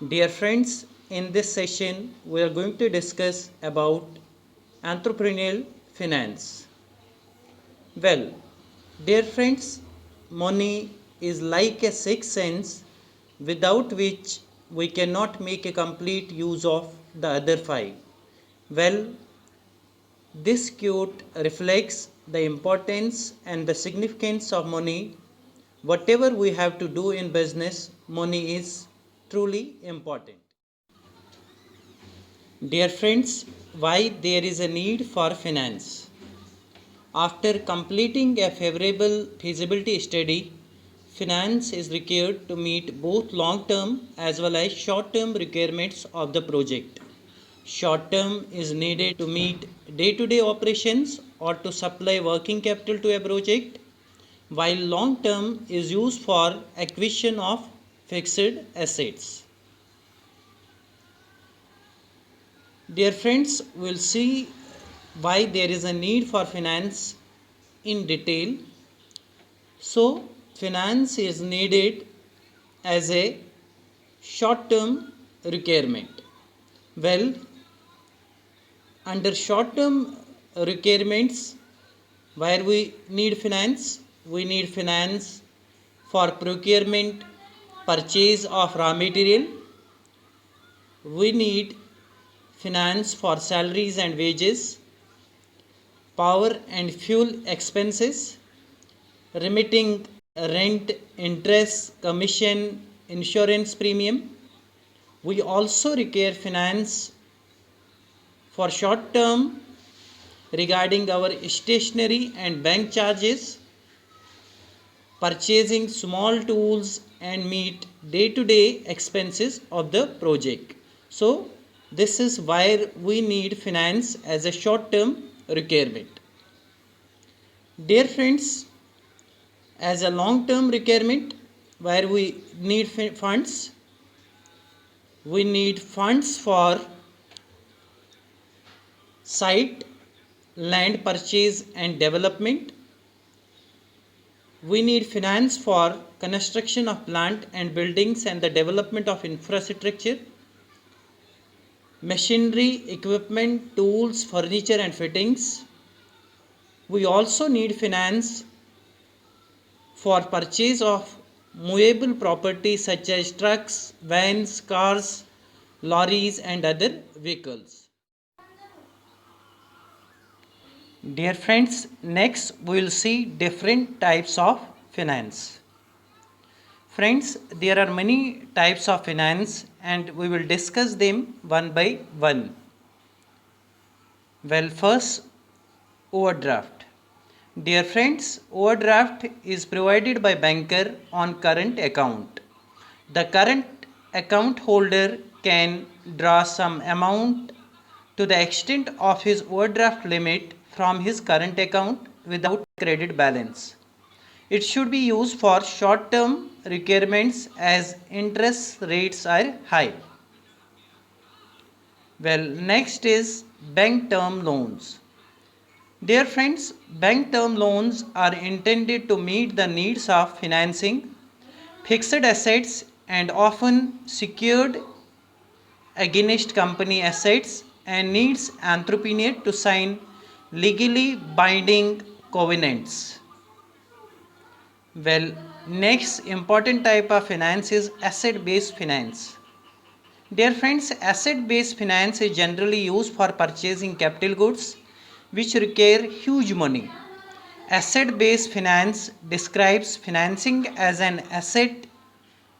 Dear friends, in this session we are going to discuss about entrepreneurial finance. Well, dear friends, money is like a sixth sense without which we cannot make a complete use of the other five. Well, this quote reflects the importance and the significance of money. Whatever we have to do in business, money is truly important. Dear friends, why there is a need for finance? After completing a favorable feasibility study, finance is required to meet both long term as well as short term requirements of the project. Short term is needed to meet day to day operations or to supply working capital to a project, while long term is used for acquisition of fixed assets. Dear friends, we'll see why there is a need for finance in detail. So, finance is needed as a short term requirement. Well, under short term requirements, where we need finance for procurement, purchase of raw material, we need finance for salaries and wages, power and fuel expenses, remitting rent, interest, commission, insurance premium. We also require finance for short term regarding our stationery and bank charges, purchasing small tools and meet day to day expenses of the project. So, this is why we need finance as a short term requirement. Dear friends, as a long term requirement where we need funds, we need funds for site, land purchase and development. We need finance for construction of plant and buildings and the development of infrastructure, machinery, equipment, tools, furniture and fittings. We also need finance for purchase of movable property such as trucks, vans, cars, lorries and other vehicles. Dear friends, next we will see different types of finance. Friends, there are many types of finance and we will discuss them one by one. Well, first, overdraft. Dear friends, overdraft is provided by banker on current account. The current account holder can draw some amount to the extent of his overdraft limit from his current account without credit balance. It should be used for short term requirements as interest rates are high. Well, next is bank term loans. Dear friends, bank term loans are intended to meet the needs of financing fixed assets and often secured against company assets and needs entrepreneur to sign legally binding covenants. Well, next important type of finance is asset based finance. Dear friends, asset based finance is generally used for purchasing capital goods which require huge money. Asset based finance describes financing as an asset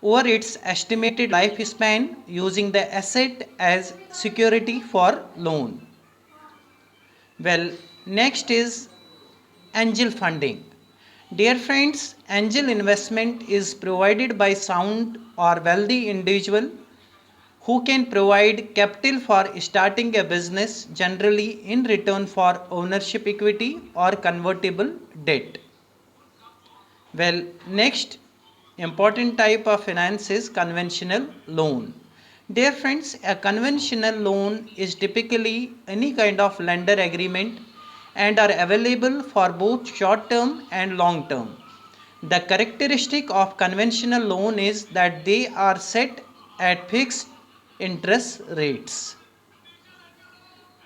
over its estimated lifespan using the asset as security for loan. Well, next is angel funding. Dear friends, angel investment is provided by sound or wealthy individual who can provide capital for starting a business, generally in return for ownership equity or convertible debt. Well, next important type of finance is conventional loan. Dear friends, a conventional loan is typically any kind of lender agreement and are available for both short term and long term. The characteristic of conventional loan is that they are set at fixed interest rates.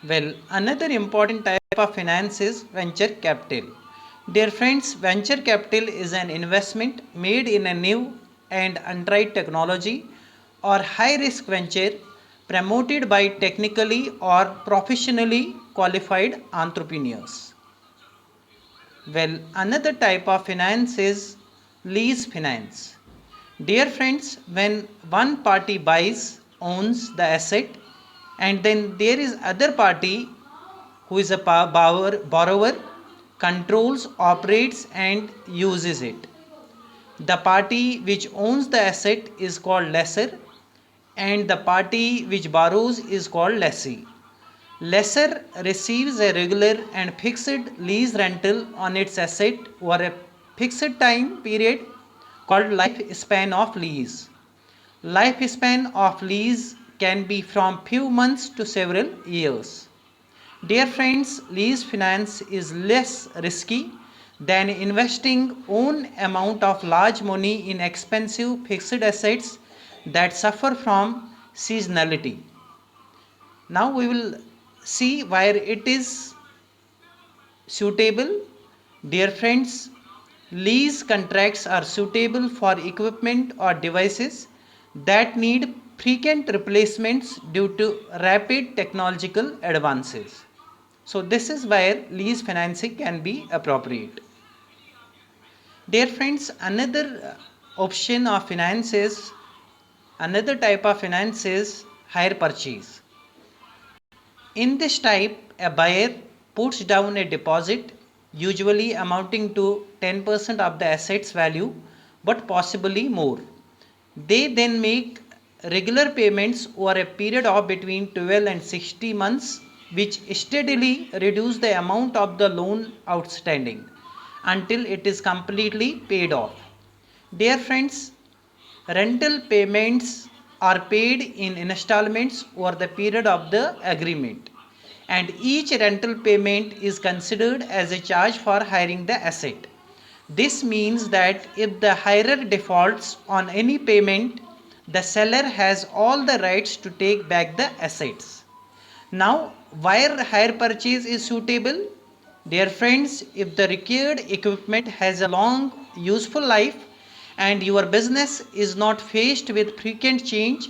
Well, another important type of finance is venture capital. Dear friends, venture capital is an investment made in a new and untried technology or high risk venture promoted by technically or professionally qualified entrepreneurs. Well, another type of finance is lease finance. Dear friends, when one party buys, owns the asset, and then there is other party who is a borrower, controls, operates, and uses it. The party which owns the asset is called lessor, and the party which borrows is called lessee. Lessor receives a regular and fixed lease rental on its asset over a fixed time period called lifespan of lease. Lifespan of lease can be from few months to several years. Dear friends, lease finance is less risky than investing own amount of large money in expensive fixed assets that suffer from seasonality. Now we will see where it is suitable. Dear friends, lease contracts are suitable for equipment or devices that need frequent replacements due to rapid technological advances. So this is where lease financing can be appropriate. Dear friends, another type of finance is hire purchase. In this type, a buyer puts down a deposit, usually amounting to 10% of the asset's value, but possibly more. They then make regular payments over a period of between 12 and 60 months, which steadily reduce the amount of the loan outstanding until it is completely paid off. Dear friends, rental payments are paid in installments over the period of the agreement, and each rental payment is considered as a charge for hiring the asset. This means that if the hirer defaults on any payment, the seller has all the rights to take back the assets. Now, where hire purchase is suitable? Dear friends, if the required equipment has a long useful life and your business is not faced with frequent change,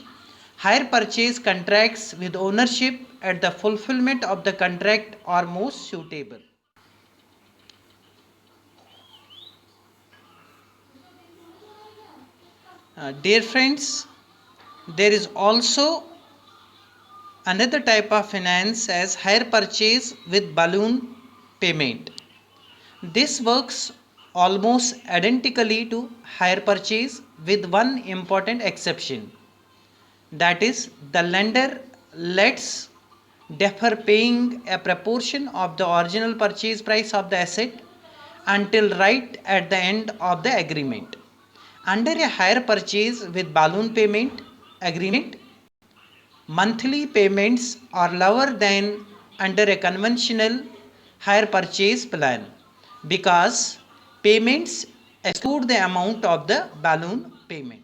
hire purchase contracts with ownership at the fulfillment of the contract are most suitable. Dear friends, there is also another type of finance as hire purchase with balloon payment. This works almost identically to hire purchase with one important exception. That is, the lender lets defer paying a proportion of the original purchase price of the asset until right at the end of the agreement. Under a hire purchase with balloon payment agreement, monthly payments are lower than under a conventional hire purchase plan because payments exclude the amount of the balloon payment.